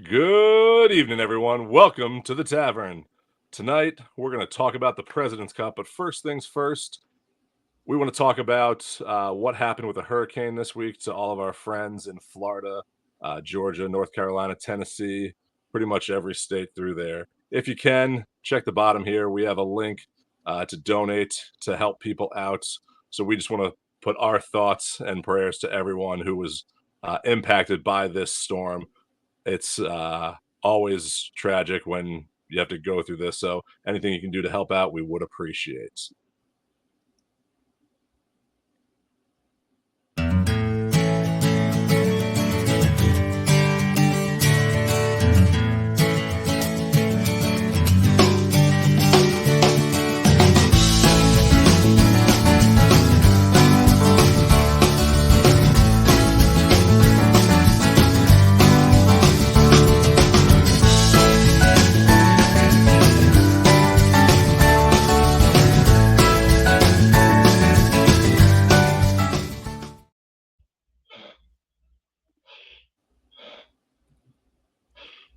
Good evening, everyone. Welcome to the Tavern. Tonight, we're going to talk about the President's Cup, but first things first, we want to talk about what happened with the hurricane this week to all of our friends in Florida, Georgia, North Carolina, Tennessee, pretty much every state through there. If you can, check the bottom here. We have a link to donate to help people out. So we just want to put our thoughts and prayers to everyone who was impacted by this storm. It's always tragic when you have to go through this. So anything you can do to help out, we would appreciate.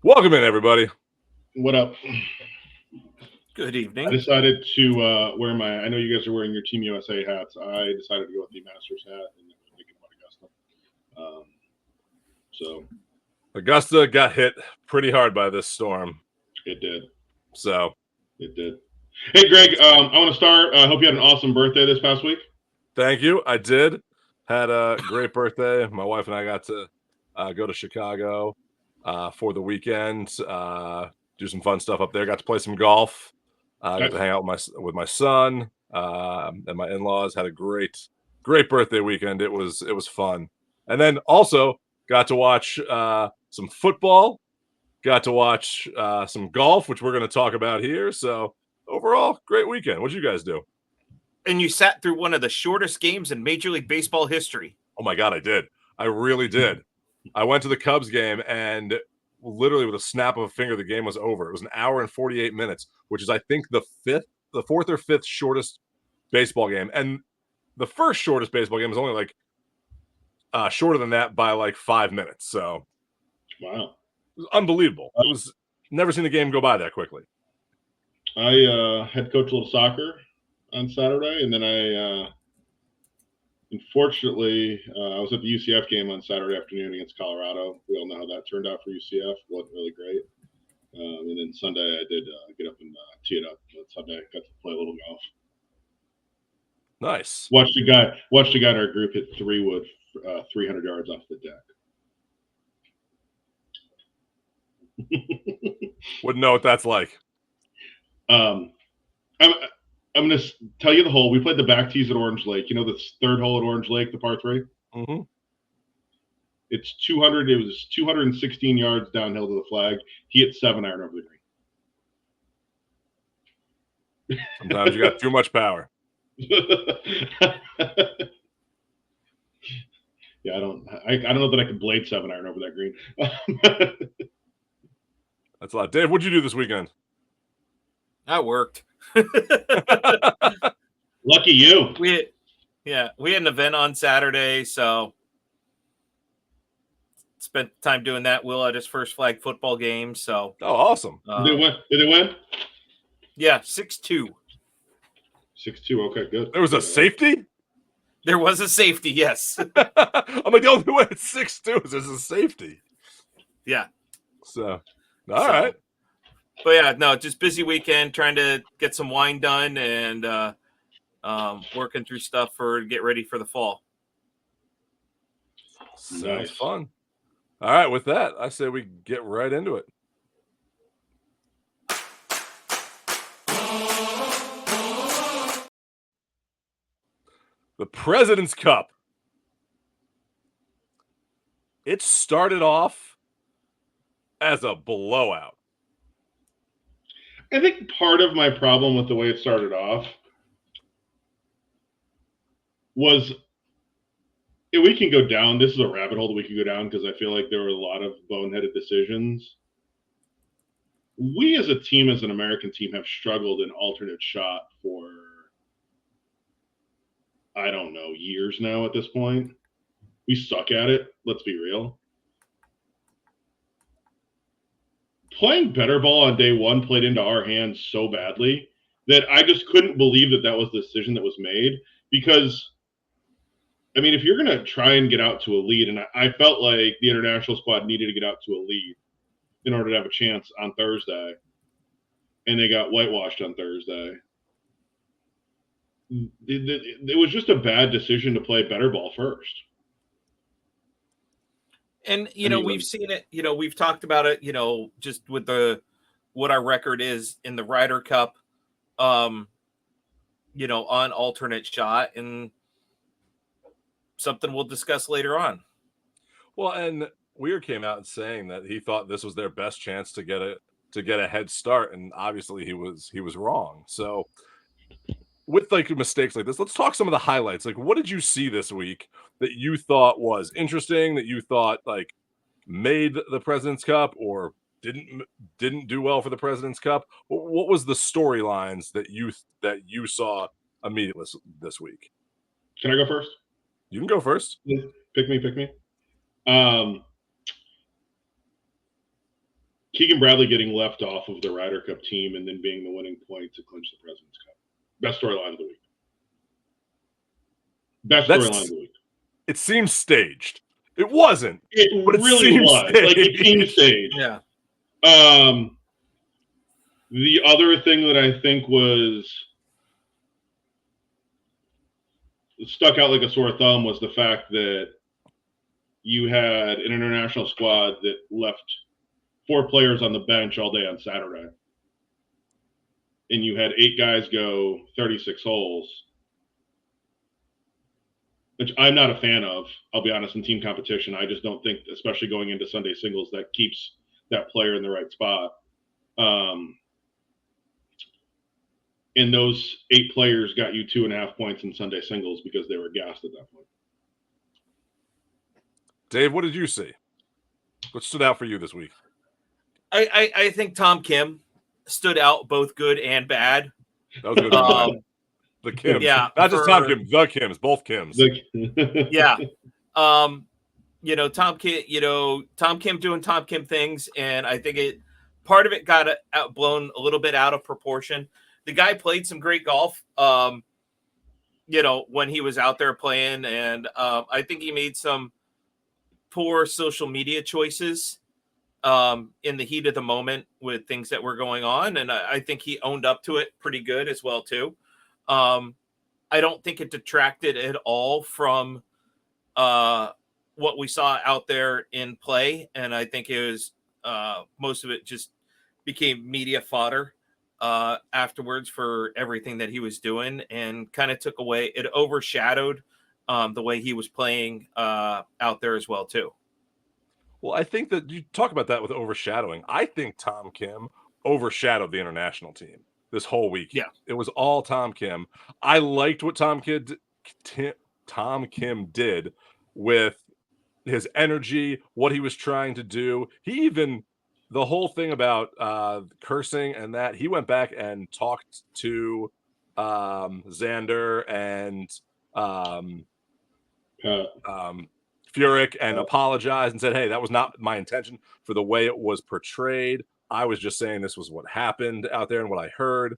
Welcome in, everybody. What up? Good I evening. decided to wear I know you guys are wearing your Team USA hats. I decided to go with the Masters hat and then was thinking about Augusta. So Augusta got hit pretty hard by this storm. it did. So It did. Hey, Greg, I want to start. I hope you had an awesome birthday this past week. thank you. I did. Had a great birthday. My wife and I got to go to Chicago for the weekend, do some fun stuff up there. Got to play some golf. Got to hang out with my son and my in-laws. Had a great birthday weekend. It was fun. And then also got to watch some football. Got to watch some golf, which we're going to talk about here. So overall, great weekend. What did you guys do? And you sat through one of the shortest games in Major League Baseball history. Oh my God, I did. I really did. I went to the Cubs game and literally with a snap of a finger, the game was over. It was an hour and 48 minutes, which is, I think, the fourth or fifth shortest baseball game. And the first shortest baseball game was only like shorter than that by like 5 minutes. So Wow. it was unbelievable. It was never seen the game go by that quickly. I head coach a little soccer on Saturday, and then unfortunately, I was at the UCF game on Saturday afternoon against Colorado. We all know how that turned out for UCF. Wasn't really great. And then Sunday, I did get up and tee it up. But Sunday, I got to play a little golf. Nice. Watched a guy in our group hit 3-wood 300 yards off the deck. Wouldn't know what that's like. I'm going to tell you the hole. We played the back tees at Orange Lake. You know the third hole at Orange Lake, the par 3? Mm-hmm. It's 200. It was 216 yards downhill to the flag. He hit 7-iron over the green. Sometimes you got too much power. Yeah, I don't know that I could blade 7-iron over that green. That's a lot. Dave, what'd you do this weekend? I worked. Lucky you. We had an event on Saturday, so spent time doing that. Will at his first flag football game. So awesome. Did they win? Yeah, 6-2. 6-2. Okay, good. There was a safety? There was a safety, yes. I'm like, the only way it's 6-2 is there's a safety. Yeah. So, all right. But yeah, no, just busy weekend trying to get some wine done and working through stuff to get ready for the fall. Sounds fun. All right, with that, I say we get right into it. The President's Cup. It started off as a blowout. I think part of my problem with the way it started off was we can go down. This is a rabbit hole that we can go down because I feel like there were a lot of boneheaded decisions. We as a team, as an American team, have struggled in alternate shot for, I don't know, years now at this point. We suck at it. Let's be real. playing better ball on day one played into our hands so badly that I just couldn't believe that was the decision that was made. Because, I mean, if you're going to try and get out to a lead, and I felt like the international squad needed to get out to a lead in order to have a chance on Thursday, and they got whitewashed on Thursday. It was just a bad decision to play better ball first. And, we've seen it, we've talked about it, just with what our record is in the Ryder Cup, on alternate shot, and something we'll discuss later on. Well, and Weir came out saying that he thought this was their best chance to get a head start, and obviously he was wrong. So with like mistakes like this, let's talk some of the highlights. Like, what did you see this week that you thought was interesting, that you thought like made the President's Cup or didn't do well for the President's Cup? What was the storylines that you saw immediately this week? Can I go first? You can go first. Pick me. Keegan Bradley getting left off of the Ryder Cup team and then being the winning point to clinch the President's Cup. Best storyline of the week. Best storyline of the week. It seems staged. It wasn't. It really was. Staged. Like, it seemed staged. Yeah. The other thing that I think was stuck out like a sore thumb was the fact that you had an international squad that left 4 players on the bench all day on Saturday. And you had 8 guys go 36 holes, which I'm not a fan of, I'll be honest, in team competition. I just don't think, especially going into Sunday singles, that keeps that player in the right spot. And those 8 players got you 2.5 points in Sunday singles because they were gassed at that point. Dave, what did you see? What stood out for you this week? I think Tom Kim stood out both good and bad. That was good. The Kims. Yeah. Not just Tom Kim, the Kims, both Kims. Yeah. Tom Kim doing Tom Kim things, and I think part of it got blown a little bit out of proportion. The guy played some great golf, when he was out there playing, and I think he made some poor social media choices in the heat of the moment with things that were going on, and I think he owned up to it pretty good as well too. I don't think it detracted at all from what we saw out there in play, and I think it was most of it just became media fodder afterwards for everything that he was doing, and kind of took away, it overshadowed the way he was playing out there as well too. Well, I think that you talk about that with overshadowing. I think Tom Kim overshadowed the international team this whole week. Yeah. It was all Tom Kim. I liked what Tom Kim did with his energy, what he was trying to do. He even, the whole thing about cursing and that, he went back and talked to Xander and Furyk and apologized and said, hey, that was not my intention for the way it was portrayed. I was just saying this was what happened out there and what I heard.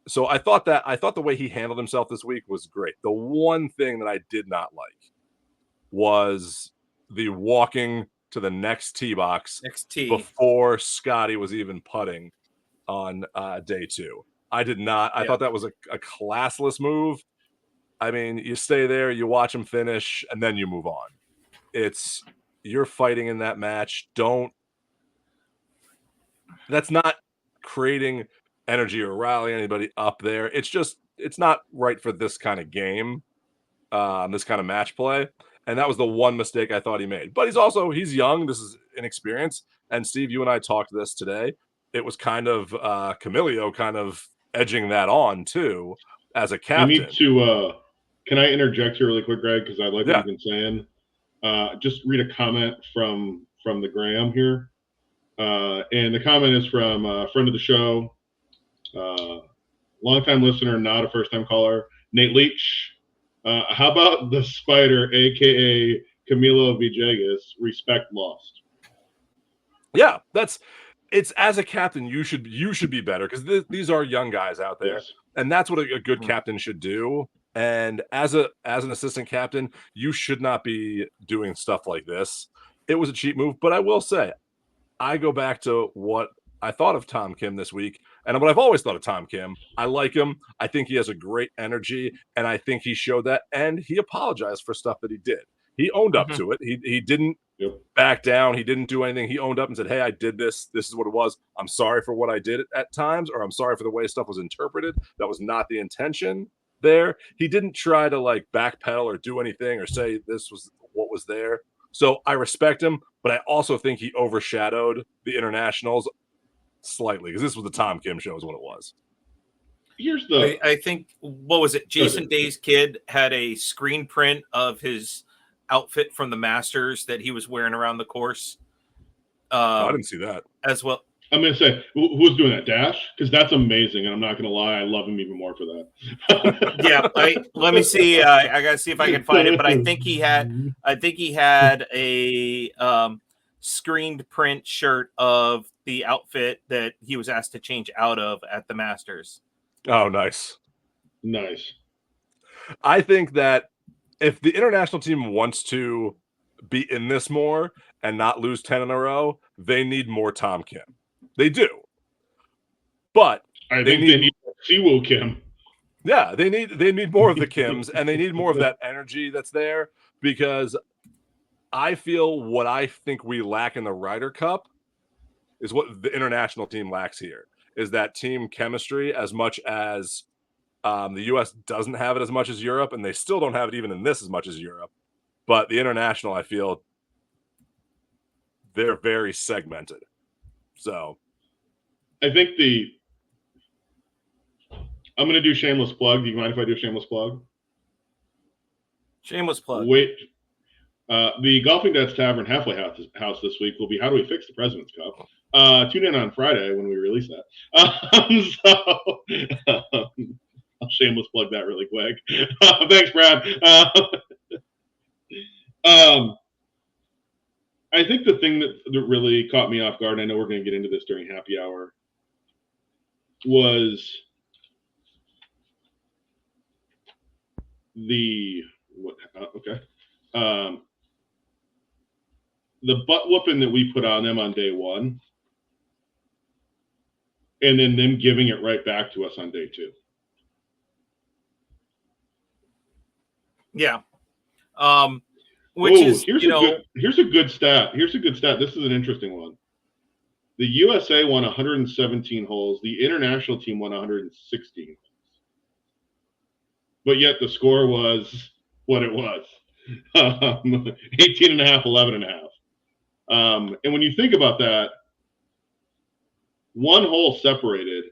So I thought the way he handled himself this week was great. The one thing that I did not like was the walking to the next tee box before Scotty was even putting on day 2. I did not. I thought that was a classless move. I mean, you stay there, you watch him finish, and then you move on. You're fighting in that match. That's not creating energy or rallying anybody up there. It's not right for this kind of game, this kind of match play. And that was the one mistake I thought he made. But he's young. This is inexperience. And Steve, you and I talked this today. It was kind of Camilio kind of edging that on too as a captain. Can I interject here really quick, Greg? Because I like what you've been saying. Just read a comment from the Graham here. And the comment is from a friend of the show, longtime listener, not a first-time caller, Nate Leach. How about the Spider, a.k.a. Camilo Villegas, respect lost? Yeah, it's as a captain, you should be better because these are young guys out there, Yes. and that's what a good Mhm. captain should do. And as an assistant captain, you should not be doing stuff like this. It was a cheap move, but I will say, I go back to what I thought of Tom Kim this week, and what I've always thought of Tom Kim. I like him. I think he has a great energy, and I think he showed that. And he apologized for stuff that he did. He owned up Mhm. to it. He didn't Yep. back down. He didn't do anything. He owned up and said, "Hey, I did this. This is what it was. I'm sorry for what I did at times, or I'm sorry for the way stuff was interpreted. That was not the intention there." He didn't try to like backpedal or do anything or say this was what was there. So I respect him, but I also think he overshadowed the internationals slightly because this was the Tom Kim show, is what it was. Here's the. I think, what was it? Jason Day's kid had a screen print of his outfit from the Masters that he was wearing around the course. I didn't see that. As well. I'm going to say, who's doing that? Dash? Because that's amazing, and I'm not going to lie, I love him even more for that. Yeah, let me see. I got to see if I can find it, but I think he had a screened print shirt of the outfit that he was asked to change out of at the Masters. Oh, nice. Nice. I think that if the international team wants to be in this more and not lose 10 in a row, they need more Tom Kim. They do. But I think they need Siwoo Kim. Yeah, they need more of the Kims, and they need more of that energy that's there, because I feel what I think we lack in the Ryder Cup is what the international team lacks here, is that team chemistry, as much as the U.S. doesn't have it as much as Europe, and they still don't have it even in this as much as Europe. But the international, I feel they're very segmented. So I think I'm going to do shameless plug. Do you mind if I do a shameless plug? Shameless plug. Wait. The Golfing Dad's Tavern halfway house this week will be How Do We Fix the President's Cup? Tune in on Friday when we release that. I'll shameless plug that really quick. Thanks, Brad. I think the thing that really caught me off guard, and I know we're going to get into this during happy hour, was the butt whooping that we put on them on day one, and then them giving it right back to us on day two. Yeah. Here's a good stat. Here's a good stat. This is an interesting one. The USA won 117 holes. The international team won 116 holes. But yet the score was what it was. 18 and a half, 11 and a half. And when you think about that, one hole separated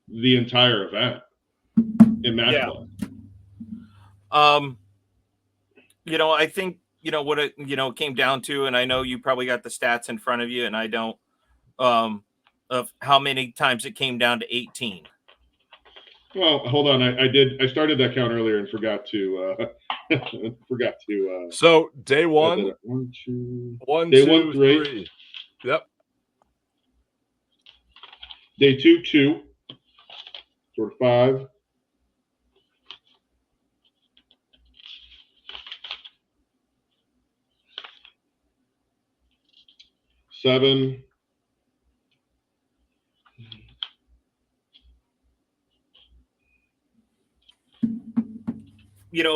the entire event in match play. I think, what it, came down to, and I know you probably got the stats in front of you, and I don't, of how many times it came down to 18. Well, hold on. I started that count earlier and forgot to So day one, day 1, 3. Yep. Day 2, 2. Sort of 5. 7.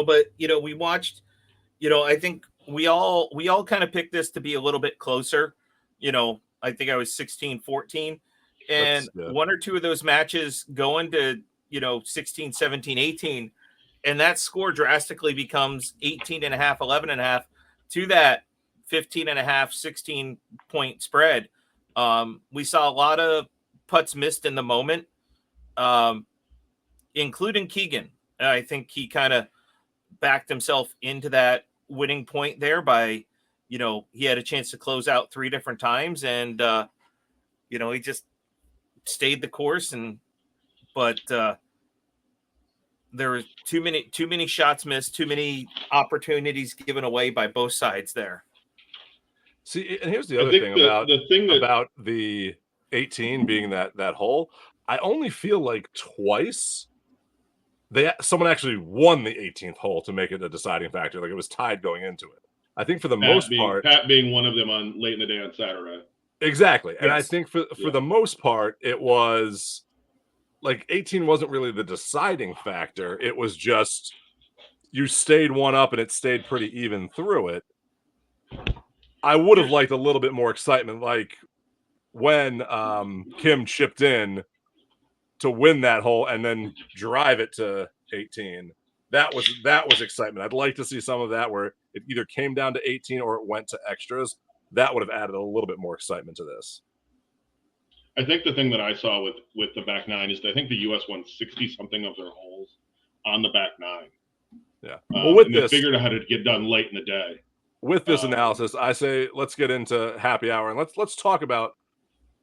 But we watched, I think we all kind of picked this to be a little bit closer. I think I was 16-14, and one or two of those matches going to 16, 17, 18, and that score drastically becomes 18 and a half, 11 and a half to that 15 and a half, 16 point spread. We saw a lot of putts missed in the moment, including Keegan. I think he kind of backed himself into that winning point there by, he had a chance to close out 3 different times, and he just stayed the course, but there were too many shots missed, too many opportunities given away by both sides there. See, and here's the I other think thing the thing that about the 18 being that hole. I only feel like twice someone actually won the 18th hole to make it a deciding factor. Like it was tied going into it. I think for the most part, Pat being one of them on late in the day on Saturday. exactly. And I Yes. think for the most part, it was like 18 wasn't really the deciding factor. It was just you stayed one up and it stayed pretty even through it. I would have liked a little bit more excitement, like when Kim chipped in to win that hole and then drive it to 18. That was excitement. I'd like to see some of that where it either came down to 18 or it went to extras. That would have added a little bit more excitement to this. I think the thing that I saw with the back nine is that I think the U.S. won 60 something of their holes on the back nine. Yeah. Well, with and this, they figured out how to get done late in the day. With this analysis, I say let's get into happy hour and let's talk about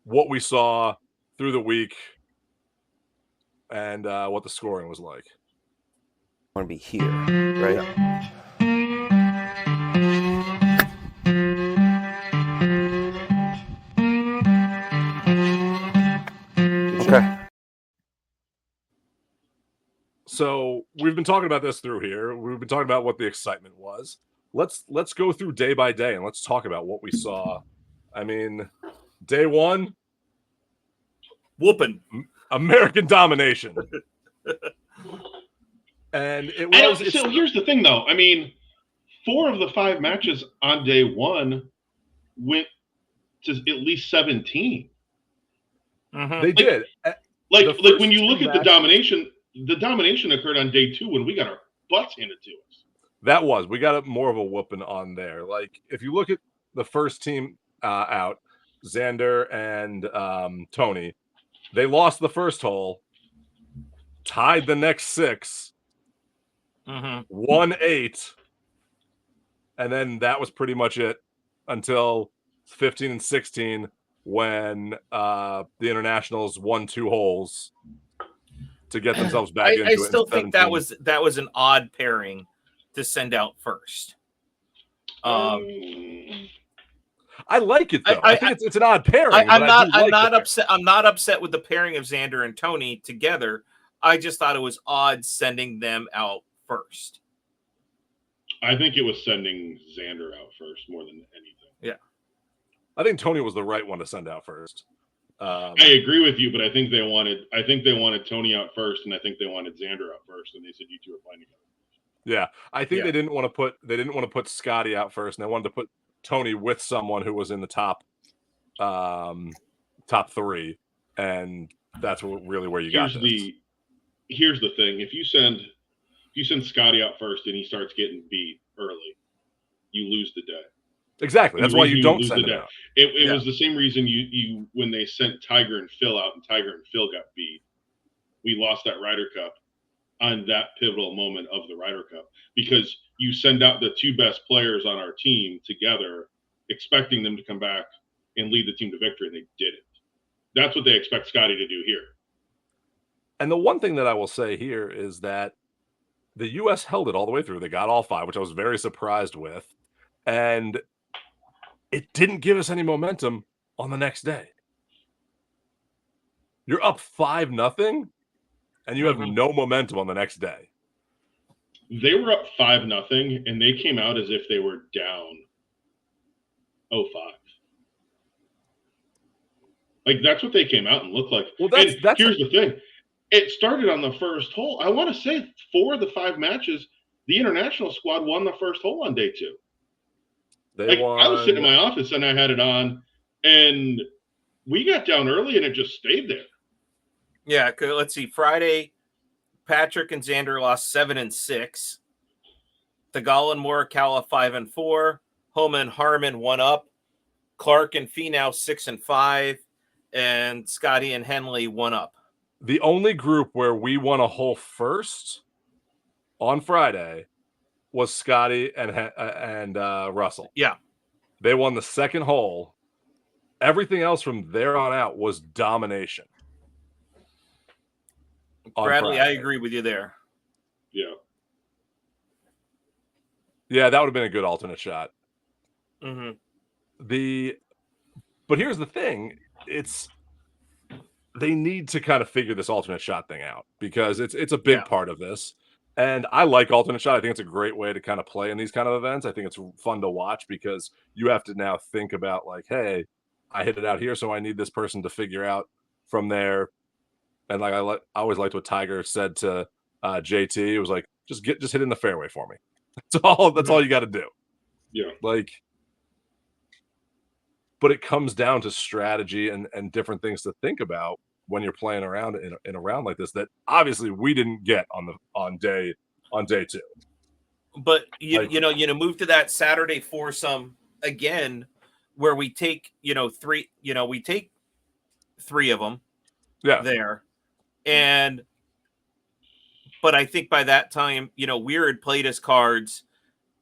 what we saw through the week and what the scoring was like. I want to be here, right? Okay. So we've been talking about this through here. We've been talking about what the excitement was. Let's go through day by day and let's talk about what we saw. I mean, day one, whooping American domination. And it was. So here's the thing, though. I mean, 4 of the 5 matches on day one went to at least 17. Mm-hmm. They did. Like when you look at the domination occurred on day 2 when we got our butts handed to us. That was. We got more of a whooping on there. Like, if you look at the first team out, Xander and Tony, they lost the first hole, tied the next 6, won 8, and then that was pretty much it until 15 and 16 when the internationals won 2 holes to get themselves back into it. I still think that was an odd pairing to send out first. I like it though. I think it's an odd pairing. I'm not upset. I'm not upset with the pairing of Xander and Tony together. I just thought it was odd sending them out first. I think it was sending Xander out first more than anything. Yeah, I think Tony was the right one to send out first. I agree with you, but I think they wanted Tony out first, and I think they wanted Xander out first, and they said you two are playing together. Yeah, I think they didn't want to put Scotty out first, and they wanted to put Tony with someone who was in the top 3, and that's really where you got this. Here's the thing: if you send Scotty out first and he starts getting beat early, you lose the day. Exactly. That's why you don't send him out. It was the same reason you when they sent Tiger and Phil out and Tiger and Phil got beat. We lost that Ryder Cup on that pivotal moment of the Ryder Cup because you send out the 2 best players on our team together, expecting them to come back and lead the team to victory, and they didn't. That's what they expect Scotty to do here. And the one thing that I will say here is that the U.S. held it all the way through. They got all 5, which I was very surprised with. And it didn't give us any momentum on the next day. You're up 5-0, and you have no momentum on the next day. They were up 5-0, and they came out as if they were down 0-5. Like, that's what they came out and looked like. Well, here's the thing. It started on the first hole. I want to say 4 of the 5 matches, the international squad won the first hole on day 2. I was sitting in my office and I had it on, and we got down early and it just stayed there. Yeah, let's see. Friday, Patrick and Xander lost 7 and 6. Thegal and Morikawa 5 and 4. Homa and Harmon 1 up. Clark and Finau 6 and 5, and Scotty and Henley 1 up. The only group where we won a hole first on Friday was Scotty and Russell. Yeah. They won the second hole. Everything else from there on out was domination. Bradley, I agree with you there. Yeah. Yeah, that would have been a good alternate shot. Mm-hmm. But here's the thing: they need to kind of figure this alternate shot thing out because it's a big part of this. And I like alternate shot. I think it's a great way to kind of play in these kind of events. I think it's fun to watch because you have to now think about like, hey, I hit it out here, so I need this person to figure out from there. And like I always liked what Tiger said to JT. It was like, just hit in the fairway for me. That's all you got to do. Yeah. Like, but it comes down to strategy and different things to think about when you're playing around in a round like this that obviously we didn't get on day 2. But you move to that Saturday foursome again, where we take three of them there, but I think by that time Weir had played his cards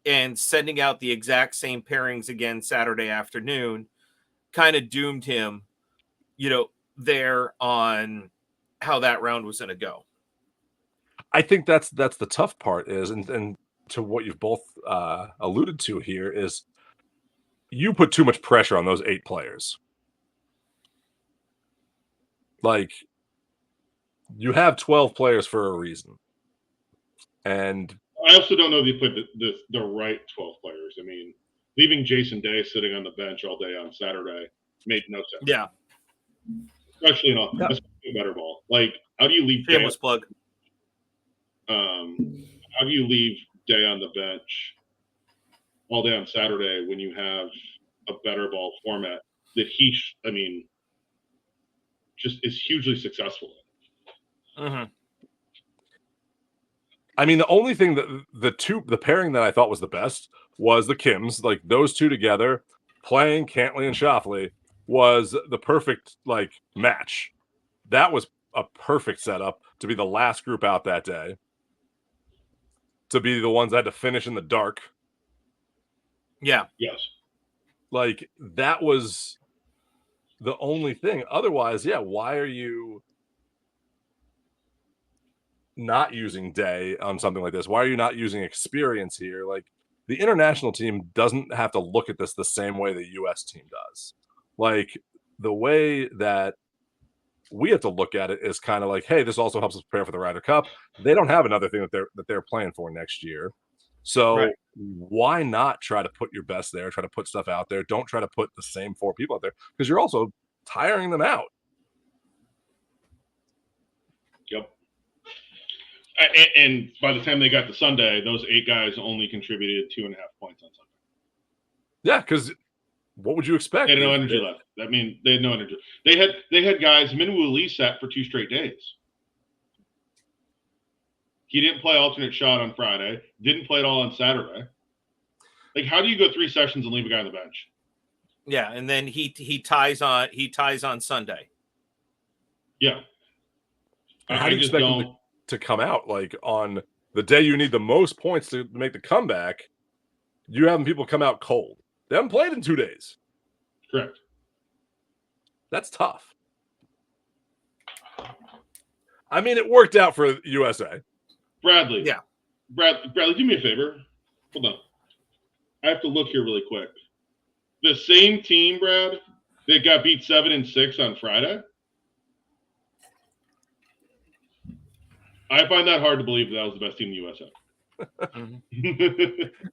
and sending out the exact same pairings again Saturday afternoon kind of doomed him there on how that round was going to go. I think that's the tough part is, and to what you've both alluded to here is you put too much pressure on those 8 players. Like, you have 12 players for a reason. And I also don't know if you put the right 12 players. I mean, leaving Jason Day sitting on the bench all day on Saturday made no sense. Yeah. Especially a better ball. Like, how do you leave Shameless plug. How do you leave Day on the bench all day on Saturday when you have a better ball format that just is hugely successful in? Mm-hmm. I mean, the only thing that the pairing that I thought was the best was the Kims. Like, those two together playing Cantley and Shoffley was the perfect match. That was a perfect setup to be the last group out that day, to be the ones that had to finish in the dark. Yeah. Yes. Like, that was the only thing. Otherwise, why are you not using Day on something like this? Why are you not using experience here? Like, the international team doesn't have to look at this the same way the U.S. team does. Like, the way that we have to look at it is kind of like, hey, this also helps us prepare for the Ryder Cup. They don't have another thing that they're playing for next year. So why not try to put your best there, try to put stuff out there? Don't try to put the same 4 people out there because you're also tiring them out. Yep. And by the time they got to Sunday, those 8 guys only contributed 2.5 points on Sunday. Yeah, because what would you expect? They had no energy left. I mean, they had no energy. They had guys. Minwoo Lee sat for 2 straight days. He didn't play alternate shot on Friday. Didn't play it all on Saturday. Like, how do you go 3 sessions and leave a guy on the bench? Yeah, and then he ties on Sunday. Yeah. How do you expect him to come out like on the day you need the most points to make the comeback? You having people come out cold. They haven't played in 2 days. Correct. That's tough. I mean, it worked out for USA. Bradley. Yeah. Bradley, do me a favor. Hold on. I have to look here really quick. The same team, Brad, that got beat 7-6 on Friday. I find that hard to believe that was the best team in the USA.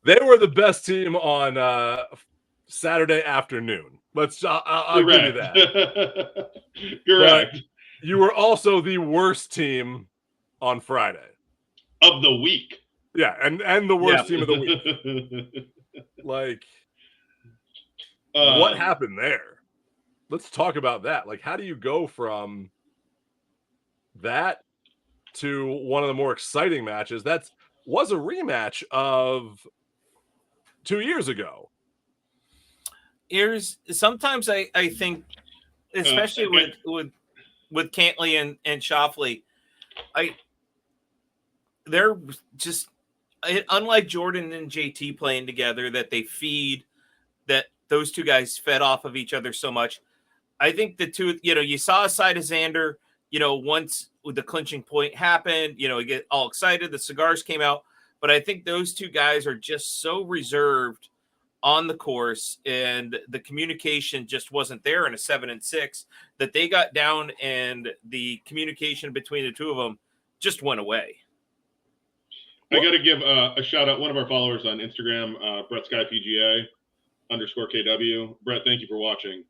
They were the best team on Saturday afternoon. I'll give you that. Correct. But you were also the worst team on Friday of the week. Yeah, and the worst team of the week. Like, what happened there? Let's talk about that. Like, how do you go from that to one of the more exciting matches that was a rematch of 2 years ago? Sometimes I think, especially with Cantley and Shoffley, they're just, unlike Jordan and JT playing together, that those 2 guys fed off of each other so much. I think the 2, you saw a side of Xander, once the clinching point happened, you get all excited, the cigars came out, but I think those 2 guys are just so reserved on the course, and the communication just wasn't there in a 7-6 that they got down, and the communication between the two of them just went away. I got to give a shout out. One of our followers on Instagram, Brett Sky PGA _KW. Brett, thank you for watching.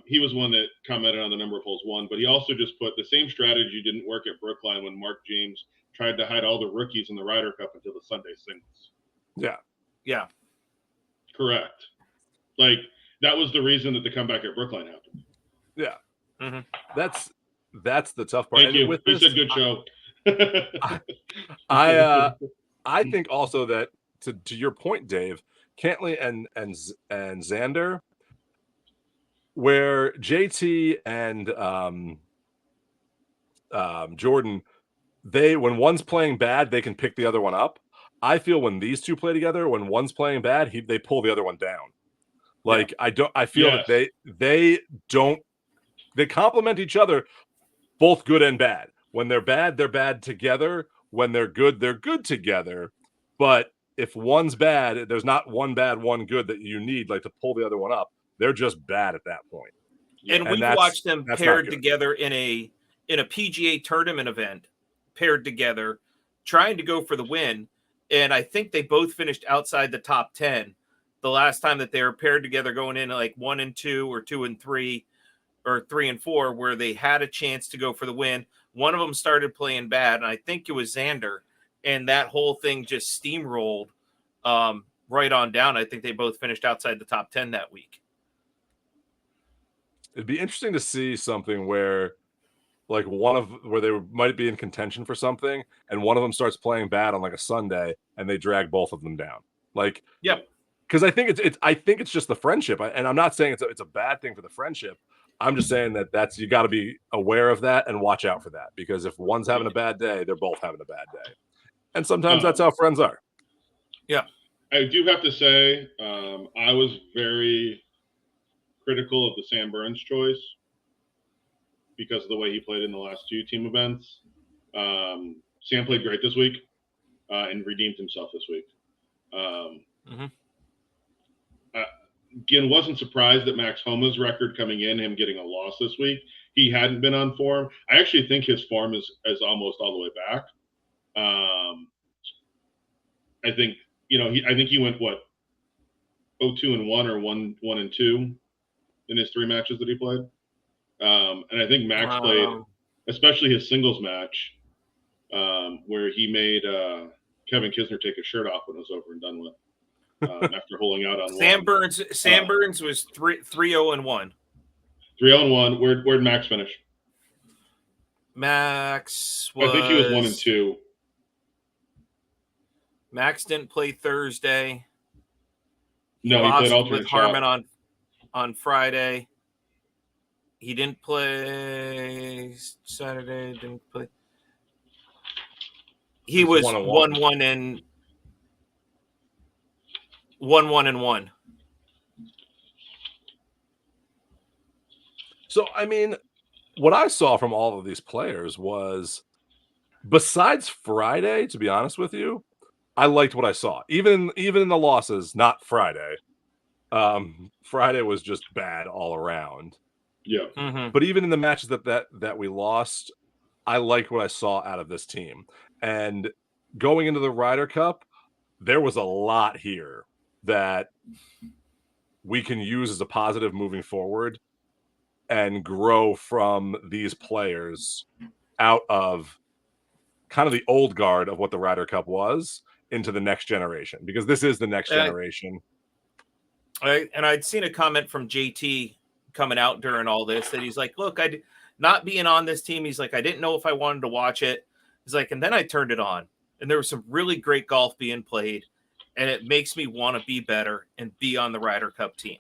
He was one that commented on the number of holes won, but he also just put the same strategy didn't work at Brookline when Mark James tried to hide all the rookies in the Ryder Cup until the Sunday singles. Yeah. Correct. Like, that was the reason that the comeback at Brookline happened. Yeah. Mm-hmm. That's the tough part. Thank you. He said good show. I think also that to your point, Dave, Cantley and Xander, where JT and Jordan, when one's playing bad, they can pick the other one up. I feel when these two play together, when one's playing bad, they pull the other one down. Like, yeah. I feel that they complement each other, both good and bad. When they're bad together. When they're good together. But if one's bad, there's not one bad, one good that you need like to pull the other one up. They're just bad at that point. And we've watched them paired together in a PGA tournament event, paired together, trying to go for the win. And I think they both finished outside the top 10 the last time that they were paired together, going in like 1 and 2 or 2 and 3 or 3 and 4, where they had a chance to go for the win. One of them started playing bad, and I think it was Xander, and that whole thing just steamrolled right on down. I think they both finished outside the top 10 that week. It'd be interesting to see something where like where they might be in contention for something, and one of them starts playing bad on like a Sunday, and they drag both of them down. Like, yep. Because I think it's just the friendship, and I'm not saying it's a bad thing for the friendship. I'm just saying that you got to be aware of that and watch out for that, because if one's having a bad day, they're both having a bad day, and sometimes that's how friends are. Yeah, I do have to say, I was very critical of the Sam Burns choice because of the way he played in the last 2 team events. Sam played great this week and redeemed himself this week. Again, wasn't surprised that Max Homa's record coming in, him getting a loss this week. He hadn't been on form. I actually think his form is almost all the way back. I think he went 0-2-1 or 1-2 in his 3 matches that he played. And I think Max played, especially his singles match, where he made Kevin Kisner take his shirt off when it was over and done with. After holding out on Sam Burns was 3-0-1. 3-0-1. Where'd Max finish? Max was, I think he was 1-2. Max didn't play Thursday. No, he played alternate with Harmon on Friday. He didn't play Saturday. Didn't play. He was 1-1 and 1-1. So, I mean, what I saw from all of these players was, besides Friday, to be honest with you, I liked what I saw. Even in the losses, not Friday. Friday was just bad all around. Yeah. Mm-hmm. But even in the matches that we lost, I liked what I saw out of this team. And going into the Ryder Cup, there was a lot here that we can use as a positive moving forward and grow from these players out of kind of the old guard of what the Ryder Cup was into the next generation, because this is the next generation. And I'd seen a comment from JT coming out during all this that he's like, look, not being on this team, he's like, I didn't know if I wanted to watch it. He's like, and then I turned it on, and there was some really great golf being played, and it makes me want to be better and be on the Ryder Cup team.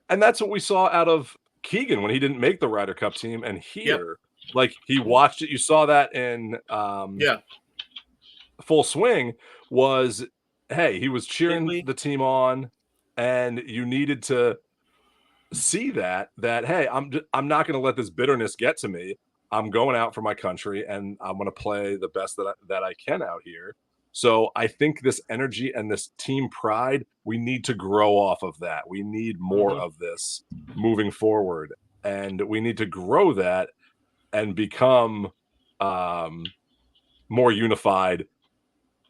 And that's what we saw out of Keegan when he didn't make the Ryder Cup team. And here, like, he watched it. You saw that in Full Swing was, hey, he was cheering the team on, and you needed to see that, hey, I'm not going to let this bitterness get to me. I'm going out for my country, and I'm going to play the best that I can out here. So I think this energy and this team pride, we need to grow off of that. We need more of this moving forward, and we need to grow that and become more unified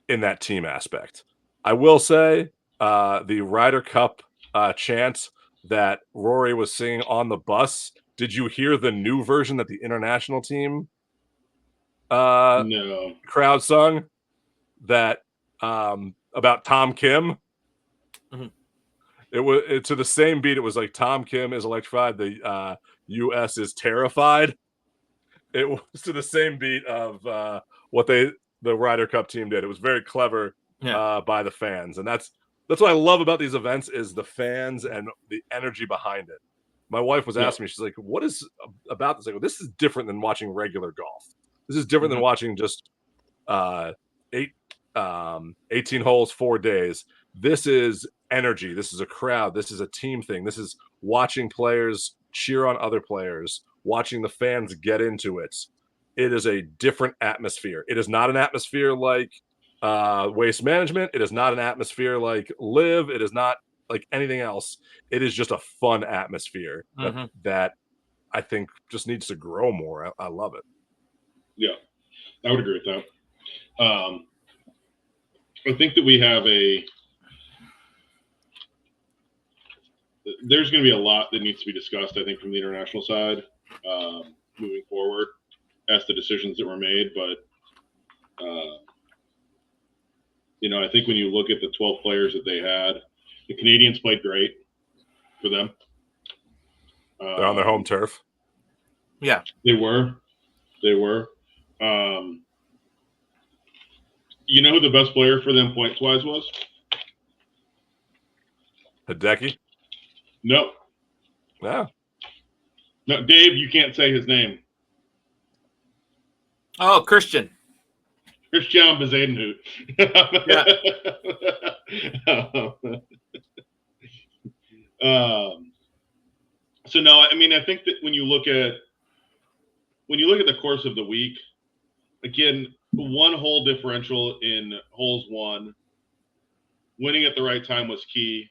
in that team aspect. I will say the Ryder Cup chant that Rory was singing on the bus. Did you hear the new version that the international team No. crowd sung? That about Tom Kim. Mhm. It was to the same beat. It was like Tom Kim is electrified. The U.S. is terrified. It was to the same beat of what the Ryder Cup team did. It was very clever by the fans, and that's what I love about these events is the fans and the energy behind it. My wife was asking me, she's like, "What is about this?" I go, "This is different than watching regular golf. This is different than watching just uh, 18 holes, 4 days. This is energy. This is a crowd. This is a team thing. This is watching players cheer on other players, watching the fans get into it. It is a different atmosphere. It is not an atmosphere like Waste Management. It is not an atmosphere like Live. It is not like anything else. It is just a fun atmosphere that I think just needs to grow more. I love it. Yeah, I would agree with that. I think that we have there's going to be a lot that needs to be discussed, I think, from the international side moving forward as the decisions that were made. But, I think when you look at the 12 players that they had, the Canadians played great for them. They're on their home turf. Yeah. They were. You know who the best player for them points-wise was? Hideki? No. Yeah. No, Dave, you can't say his name. Oh, Christian Bezuidenhout. Yeah. So no, I mean, I think that when you look at the course of the week, again, 1 hole differential in holes 1, winning at the right time was key,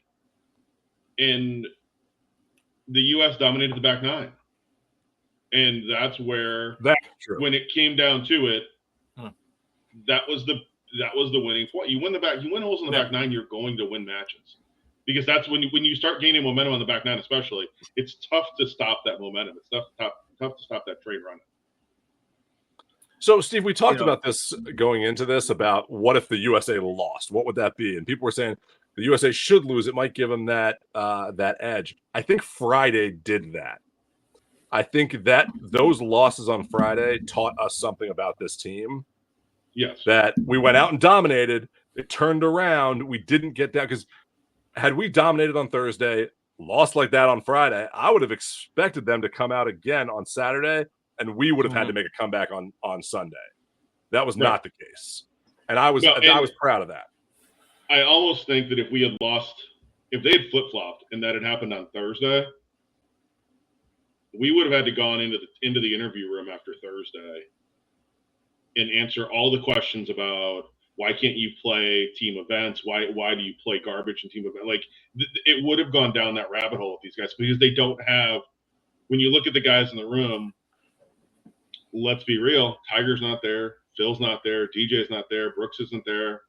and the U.S. dominated the back 9, and that's where when it came down to it, that was the winning point. You win holes in the back 9, you're going to win matches. Because that's when you start gaining momentum on the back 9, especially, it's tough to stop that momentum. It's tough to stop that train running. So, Steve, we talked about this going into this about what if the USA lost? What would that be? And people were saying the USA should lose. It might give them that edge. I think Friday did that. I think that those losses on Friday taught us something about this team. Yes. That we went out and dominated. It turned around. We didn't get that because had we dominated on Thursday, lost like that on Friday, I would have expected them to come out again on Saturday, and we would have had to make a comeback on Sunday. That was not the case, and I was proud of that. I almost think that if they had flip flopped and that had happened on Thursday, we would have had to gone into the interview room after Thursday and answer all the questions about why can't you play team events? Why do you play garbage in team events? Like it would have gone down that rabbit hole with these guys because they don't have. When you look at the guys in the room, let's be real. Tiger's not there. Phil's not there. DJ's not there. Brooks isn't there.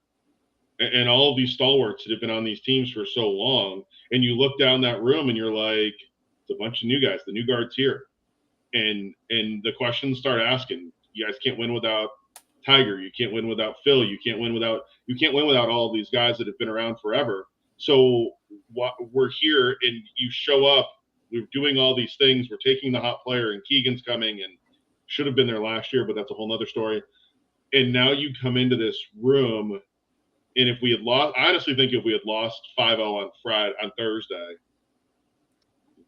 And all of these stalwarts that have been on these teams for so long, and you look down that room and you're like, it's a bunch of new guys. The new guard's here, and the questions start asking. You guys can't win without Tiger. You can't win without Phil. You can't win without all of these guys that have been around forever. So we're here, and you show up. We're doing all these things. We're taking the hot player, and Keegan's coming, and should have been there last year, but that's a whole nother story. And now you come into this room, and if we had lost, I honestly think if we had lost 5-0 on Thursday,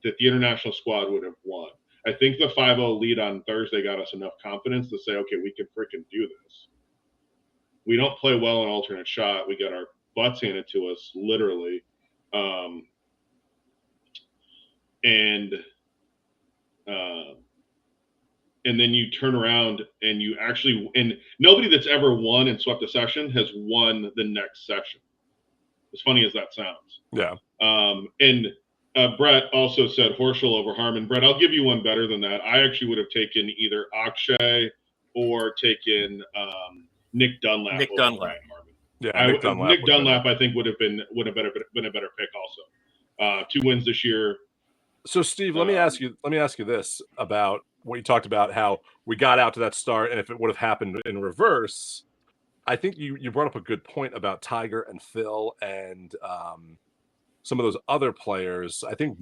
that the international squad would have won. I think the 5-0 lead on Thursday got us enough confidence to say, okay, we can freaking do this. We don't play well in alternate shot. We got our butts handed to us, literally. And and then you turn around and you actually, and nobody that's ever won and swept a session has won the next session. As funny as that sounds. Yeah. And Brett also said Horschel over Harmon. Brett, I'll give you one better than that. I actually would have taken either Akshay or taken Nick Dunlap over Ryan Harmon. Yeah, Nick Dunlap, I think would have been a better pick also. 2 wins this year. So Steve, let me ask you this about what you talked about, how we got out to that start, and if it would have happened in reverse. I think you brought up a good point about Tiger and Phil and some of those other players. I think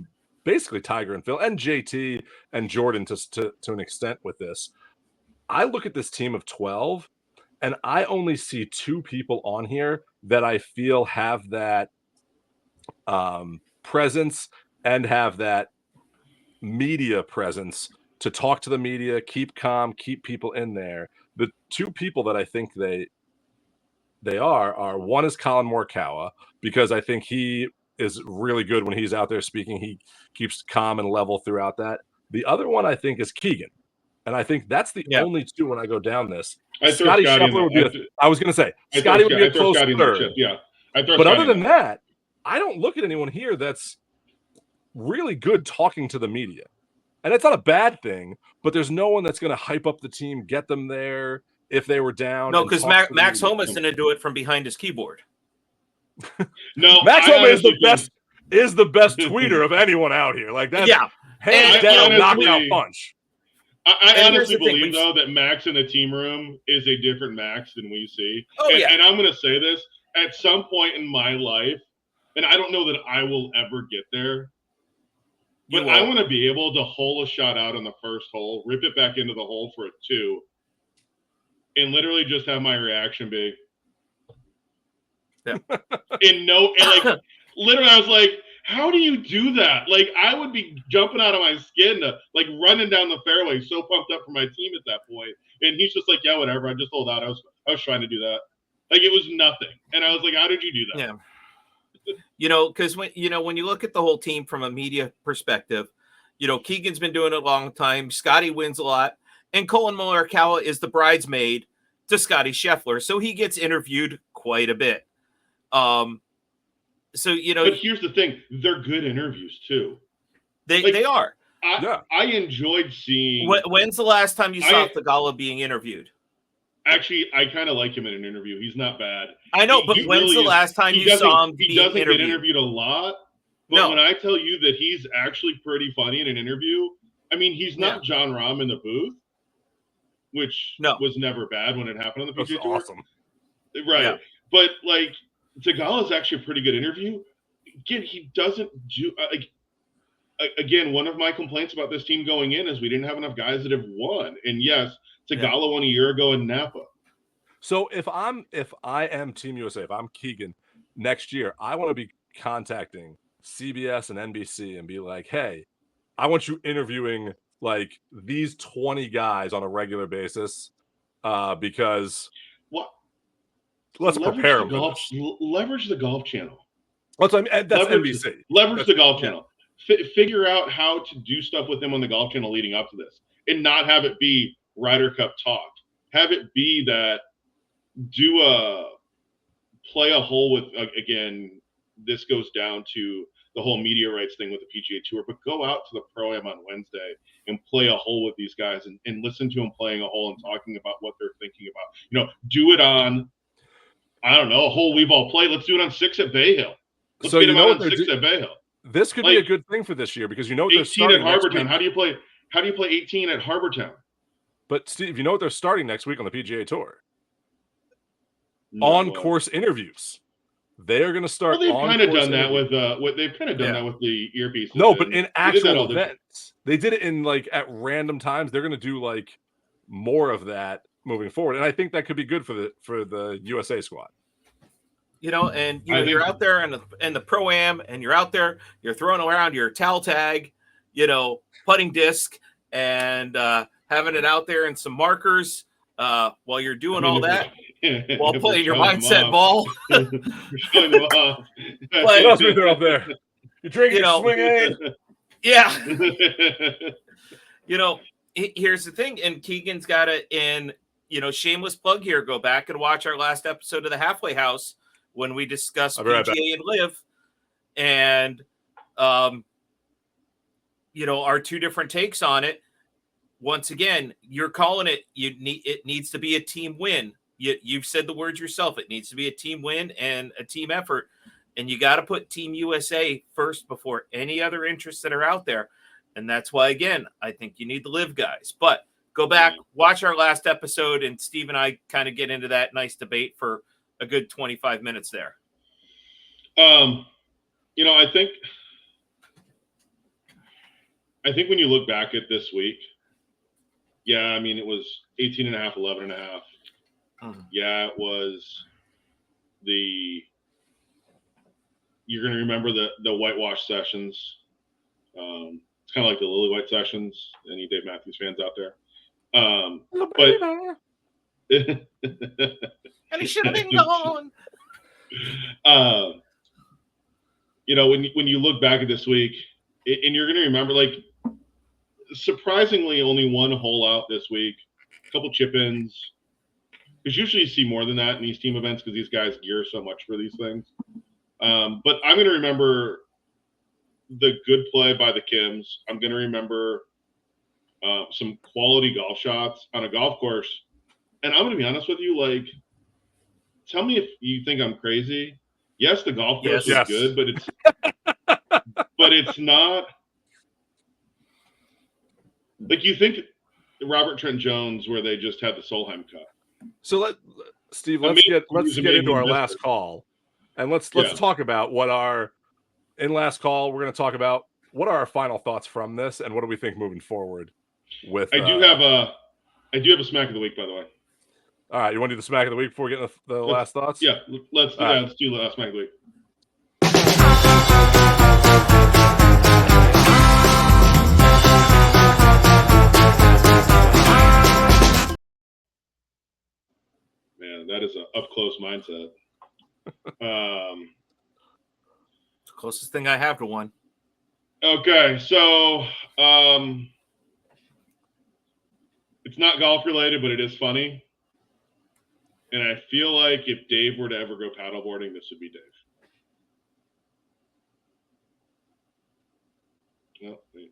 basically Tiger and Phil and JT and Jordan to an extent with this. I look at this team of 12 and I only see 2 people on here that I feel have that presence and have that media presence to talk to the media, keep calm, keep people in there. The 2 people that I think they are one is Colin Morikawa, because I think he is really good when he's out there speaking. He keeps calm and level throughout that. The other one I think is Keegan, and I think that's the only 2 when I go down this. Scotty Scheffler would be. I was going to say Scotty would be a close third. Yeah, but other than that, I don't look at anyone here that's really good talking to the media, and it's not a bad thing. But there's no one that's going to hype up the team, get them there if they were down. No, because Max Homa's going to do it from behind his keyboard. No, Max Homa is the best. Is the best tweeter of anyone out here. Like that. Yeah, hands down, knockout punch. I honestly believe though that Max in the team room is a different Max than we see. And I'm going to say this at some point in my life, and I don't know that I will ever get there. But I want to be able to hole a shot out on the first hole, rip it back into the hole for a 2. And literally just have my reaction be, literally, I was like, how do you do that? Like, I would be jumping out of my skin, like running down the fairway, so pumped up for my team at that point. And he's just like, yeah, whatever. I just hold out. I was trying to do that. Like, it was nothing. And I was like, how did you do that? Yeah. Because when you look at the whole team from a media perspective, Keegan's been doing it a long time. Scotty wins a lot. And Colin Morikawa is the bridesmaid to Scotty Scheffler. So he gets interviewed quite a bit. But here's the thing. They're good interviews too. They are. I enjoyed seeing. When's the last time you saw Theegala being interviewed? Actually, I kind of like him in an interview. He's not bad. I know, but when's the last time you saw him being interviewed? He doesn't get interviewed a lot. But when I tell you that he's actually pretty funny in an interview, I mean, he's not John Rahm in the booth, which was never bad when it happened on the PGA Tour. Awesome. Right. Yeah. But, like, Theegala is actually a pretty good interview. Again, he doesn't do again, one of my complaints about this team going in is we didn't have enough guys that have won. And yes, Theegala won a year ago in Napa. So if I am Team USA, if I'm Keegan next year, I want to be contacting CBS and NBC and be like, hey, I want you interviewing like these 20 guys on a regular basis because let's prepare them. Leverage the Golf Channel. That's NBC. Leverage the Golf Channel. Figure out how to do stuff with them on the Golf Channel leading up to this, and not have it be Ryder Cup talk. Have it be that play a hole with again. This goes down to the whole media rights thing with the PGA Tour, but go out to the Pro-Am on Wednesday and play a hole with these guys and listen to them playing a hole and talking about what they're thinking about. Do it on, I don't know, a hole we've all played. Let's do it on 6 at Bay Hill. Let's get them on 6 at Bay Hill. This could be a good thing for this year because they're 18 starting at Harbortown. How do you play 18 at Harbortown? But Steve, they're starting next week on the PGA Tour. On-course interviews. They're going to start. Well, they've kind of done that with that with the earpiece. No, but in actual events, they did it in like at random times. They're going to do like more of that moving forward, and I think that could be good for the USA squad. And you're out there in the Pro-Am, and you're out there, you're throwing around your towel tag, putting disc, and having it out there in some markers while you're doing all that. While playing your mindset ball. Showing them off. What else is there up there? You're drinking swing aid. Yeah. here's the thing, and Keegan's got it in, shameless plug here. Go back and watch our last episode of the Halfway House when we discussed PGA and Live, and our two different takes on it. Once again, you're calling it. It needs to be a team win. You've said the words yourself. It needs to be a team win and a team effort, and you got to put Team USA first before any other interests that are out there. And that's why, again, I think you need the Live guys. But go back, watch our last episode, and Steve and I kind of get into that nice debate for a good 25 minutes there. I think when you look back at this week, it was 18 and a half, 11 and a half. Yeah, it was you're going to remember the whitewash sessions. It's kind of like the Lily White sessions. Any Dave Matthews fans out there? And he should have been gone. When you look back at this week, and you're going to remember, like, surprisingly, only one hole out this week, a couple chip-ins. Because usually you see more than that in these team events because these guys gear so much for these things. But I'm going to remember the good play by the Kims. I'm going to remember some quality golf shots on a golf course. And I'm going to be honest with you, like, tell me if you think I'm crazy. Yes, the golf course was good, but it's not like you think Robert Trent Jones where they just had the Solheim cut. So let's get into our last call, and let's talk about in last call. We're going to talk about what are our final thoughts from this, and what do we think moving forward. With I do have a smack of the week, by the way. All right, you want to do the smack of the week before we get the last thoughts? Yeah, let's do the last smack of the week. Man, that is an up close mindset. It's the closest thing I have to one. Okay, so it's not golf related, but it is funny. And I feel like if Dave were to ever go paddleboarding, this would be Dave. Oh, wait.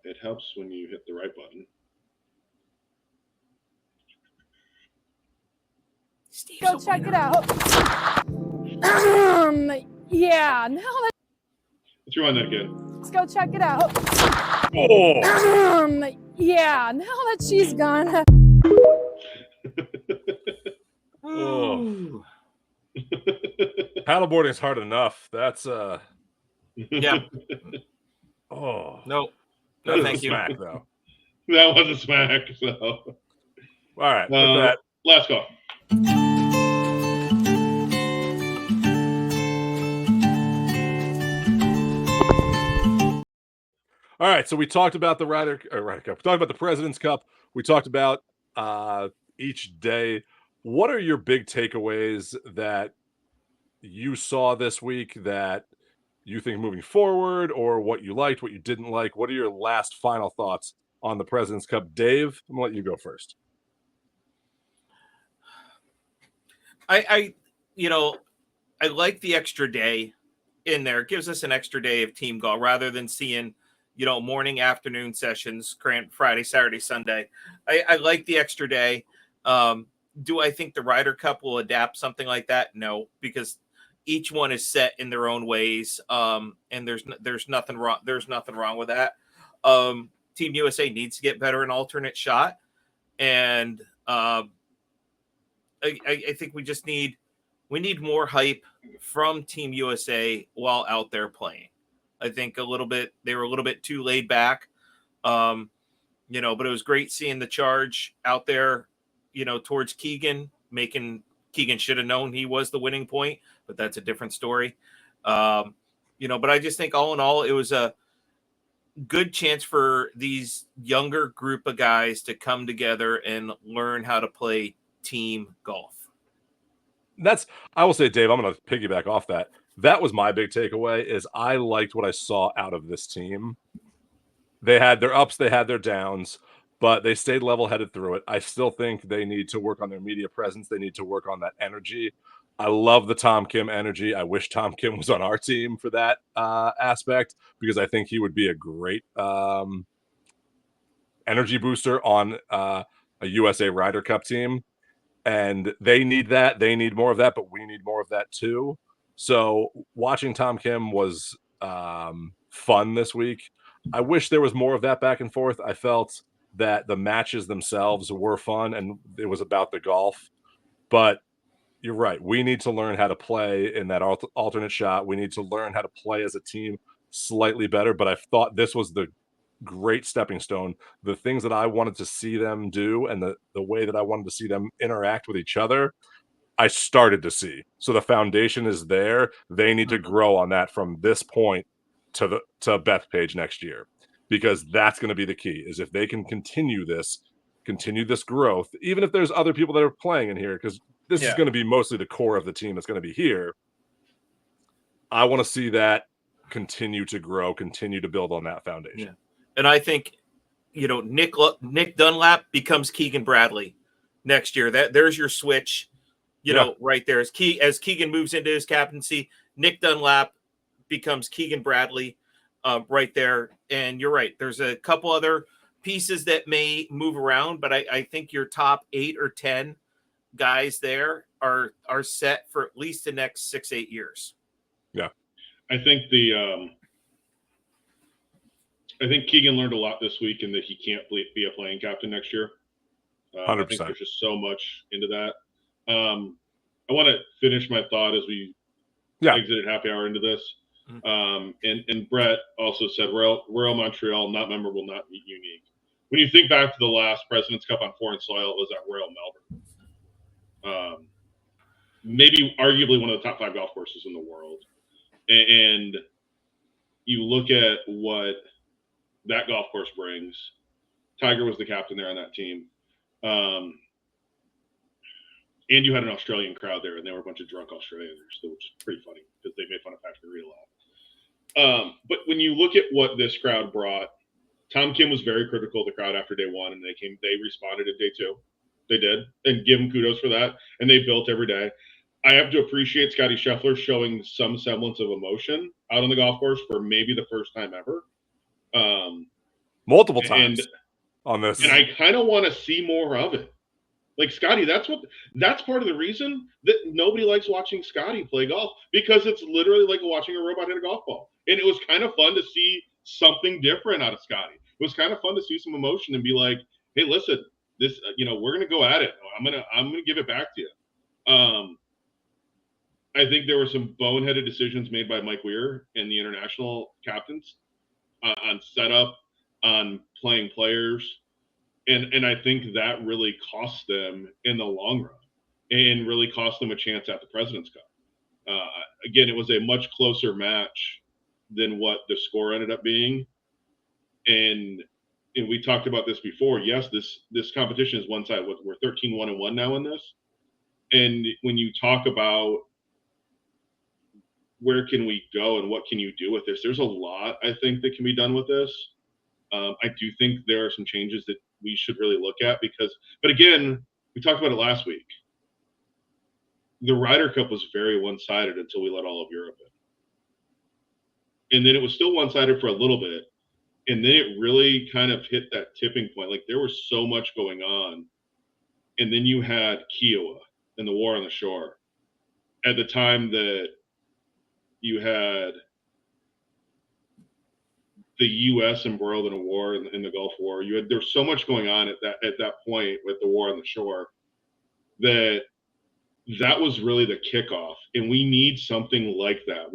It helps when you hit the right button. Go check it out. Yeah, now Let's rewind that again. let's go check it out. Oh, Yeah, now that she's gone. paddleboarding is hard enough. That's Yeah. Oh No, that is thank a you. smack though. That was a smack. So, All right, with that. last call. All right, so we talked about the Ryder Cup. We talked about the President's Cup. We talked about each day. What are your big takeaways that you saw this week that you think moving forward, or what you liked, what you didn't like? What are your last final thoughts on the President's Cup? Dave, I'm gonna let you go first. I like the extra day in there. It gives us an extra day of team golf rather than seeing, morning, afternoon sessions, Friday, Saturday, Sunday. I like the extra day. Do I think the Ryder Cup will adapt something like that? No, because each one is set in their own ways. And there's nothing wrong. There's nothing wrong with that. Team USA needs to get better in alternate shot. And I think we need more hype from Team USA while out there playing. I think they were a little bit too laid back, but it was great seeing the charge out there, towards Keegan. Keegan should have known he was the winning point, but that's a different story. But I just think all in all, it was a good chance for these younger group of guys to come together and learn how to play team golf. I will say, Dave, I'm going to piggyback off that. That was my big takeaway is I liked what I saw out of this team. They had their ups, they had their downs, but they stayed level-headed through it. I still think they need to work on their media presence. They need to work on that energy. I love the Tom Kim energy. I wish Tom Kim was on our team for that aspect because I think he would be a great energy booster on a USA Ryder Cup team. And they need that. They need more of that, but we need more of that too. So watching Tom Kim was fun this week. I wish there was more of that back and forth. I felt that the matches themselves were fun and it was about the golf. But you're right. We need to learn how to play in that alternate shot. We need to learn how to play as a team slightly better. But I thought this was the great stepping stone. The things that I wanted to see them do and the way that I wanted to see them interact with each other, I started to see. So the foundation is there. They need to grow on that from this point to Bethpage next year, because that's going to be the key. Is if they can continue this growth, even if there's other people that are playing in here, because this is going to be mostly the core of the team that's going to be here. I want to see that continue to grow, continue to build on that foundation. Yeah. And I think, Nick Dunlap becomes Keegan Bradley next year. There's your switch, right there. As Keegan moves into his captaincy, Nick Dunlap becomes Keegan Bradley right there. And you're right. There's a couple other pieces that may move around, but I think your top 8 or 10 guys there are set for at least the next 6-8 years. Yeah. I think Keegan learned a lot this week in that he can't be a playing captain next year. 100%. I think there's just so much into that. I want to finish my thought as we exited happy hour into this. And Brett also said Royal Montreal, not memorable, not unique. When you think back to the last President's Cup on foreign soil, it was at Royal Melbourne. Maybe arguably one of the top 5 golf courses in the world. And you look at what that golf course brings. Tiger was the captain there on that team. And you had an Australian crowd there, and they were a bunch of drunk Australians, which is pretty funny because they made fun of Patrick Reed a lot. But when you look at what this crowd brought, Tom Kim was very critical of the crowd after day 1, and they responded at day 2. They did, and give them kudos for that. And they built every day. I have to appreciate Scotty Scheffler showing some semblance of emotion out on the golf course for maybe the first time ever. Multiple times on this. And I kind of want to see more of it. Like Scotty, that's part of the reason that nobody likes watching Scotty play golf, because it's literally like watching a robot hit a golf ball. And it was kind of fun to see something different out of Scotty. It was kind of fun to see some emotion and be like, hey, listen, this, we're going to go at it. I'm going to give it back to you. I think there were some boneheaded decisions made by Mike Weir and the international captains on setup, on playing players. And I think that really cost them in the long run and really cost them a chance at the President's Cup. Again, it was a much closer match than what the score ended up being. And we talked about this before. Yes, this competition is one-sided. We're 13-1-1 now in this. And when you talk about where can we go and what can you do with this, there's a lot, I think, that can be done with this. I do think there are some changes that we should really look at but again, we talked about it last week. The Ryder Cup was very one-sided until we let all of Europe in. And then it was still one-sided for a little bit. And then it really kind of hit that tipping point. Like there was so much going on. And then you had Kiowa and the war on the shore. At the time that you had the U.S. embroiled in a war in the Gulf War. There was so much going on at that point with the war on the shore that was really the kickoff, and we need something like that.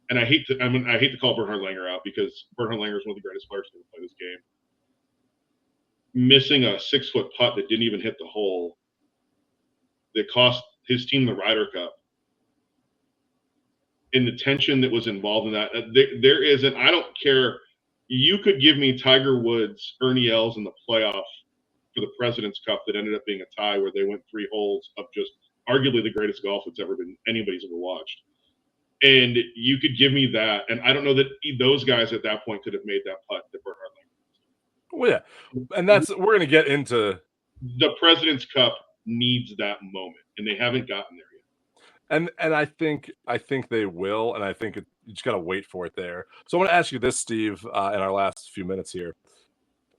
And I hate to call Bernhard Langer out because Bernhard Langer is one of the greatest players to ever play this game. Missing a 6-foot putt that didn't even hit the hole that cost his team the Ryder Cup. And the tension that was involved in that, there isn't. I don't care. You could give me Tiger Woods, Ernie Els in the playoff for the President's Cup that ended up being a tie where they went 3 holes of just arguably the greatest golf that's ever been anybody's ever watched. And you could give me that, and I don't know that those guys at that point could have made that putt that Bernhard Langer. Well, yeah, and we're going to get into The President's Cup needs that moment, and they haven't gotten there yet. and I think they will, and I think you just got to wait for it there. So I want to ask you this, Steve, in our last few minutes here.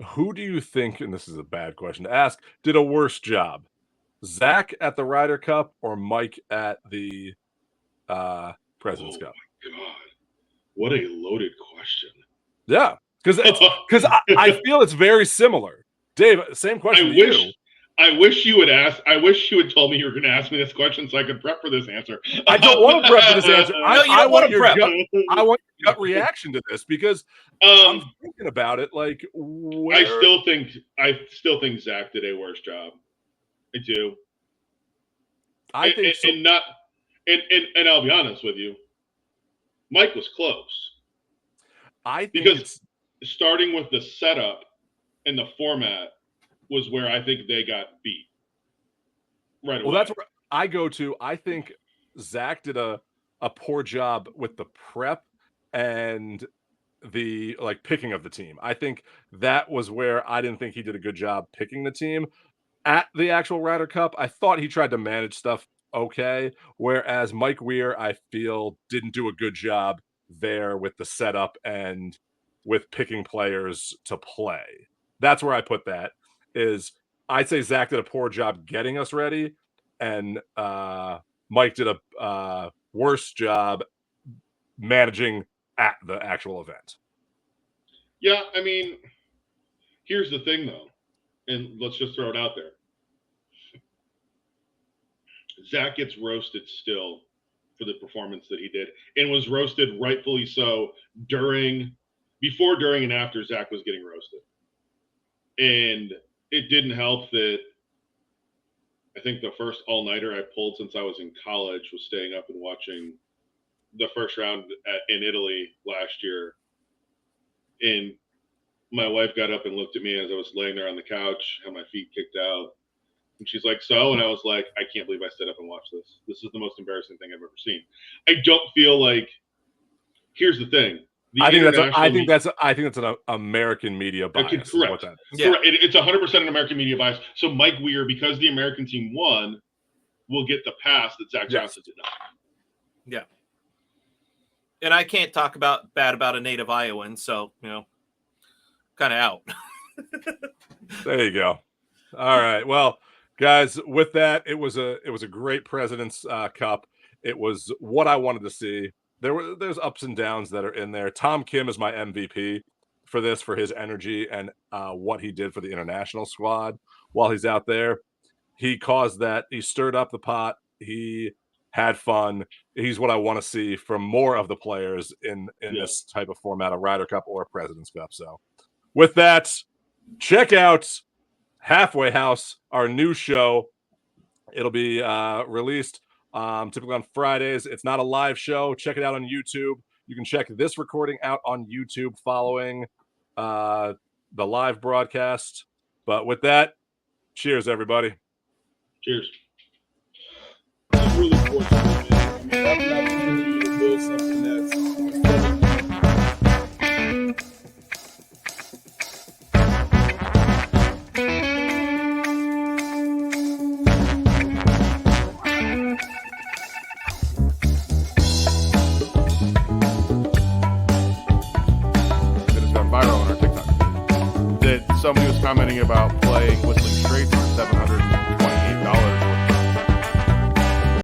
Who do you think, and this is a bad question to ask, did a worse job? Zach at the Ryder Cup or Mike at the President's Cup? God, what a loaded question. Yeah, because I feel it's very similar. Dave, same question to you. I wish you would told me you were going to ask me this question so I could prep for this answer. I don't want to prep for this answer. I want your prep. I want your gut reaction to this because I'm thinking about it. Like, I still think Zach did a worse job. I do. I think so. And I'll be honest with you, Mike was close. I think because starting with the setup and the format was where I think they got beat. Right away. Well, that's where I go to. I think Zach did a poor job with the prep and the picking of the team. I think that was where I didn't think he did a good job picking the team. At the actual Ryder Cup, I thought he tried to manage stuff okay, whereas Mike Weir, I feel, didn't do a good job there with the setup and with picking players to play. That's where I put that. Is I'd say Zach did a poor job getting us ready, and Mike did a worse job managing at the actual event. Yeah, I mean, here's the thing, though, and let's just throw it out there. Zach gets roasted still for the performance that he did, and was roasted rightfully so before, during, and after Zach was getting roasted. And it didn't help that I think the first all-nighter I pulled since I was in college was staying up and watching the first round in Italy last year. And my wife got up and looked at me as I was laying there on the couch, had my feet kicked out. And she's like, so? And I was like, I can't believe I stayed up and watched this. This is the most embarrassing thing I've ever seen. I don't feel like, here's the thing. I think that's an American media bias. Correct. Correct. It's 100% an American media bias. So Mike Weir, because the American team won, will get the pass that Zach Johnson did not. Yeah. And I can't talk bad about a native Iowan, so kind of out. There you go. All right. Well, guys, with that, it was a great President's Cup. It was what I wanted to see. There's ups and downs that are in there. Tom Kim is my MVP for his energy and what he did for the international squad while he's out there. He caused that. He stirred up the pot. He had fun. He's what I want to see from more of the players in this type of format, a Ryder Cup or a President's Cup. So with that, check out Halfway House, our new show. It'll be released typically on Fridays. It's not a live show. Check it out on YouTube. You can check this recording out on YouTube following the live broadcast. But with that, cheers, everybody. Cheers. I'm really fortunate, man. I mean, having the opportunity to build something that's somebody was commenting about playing with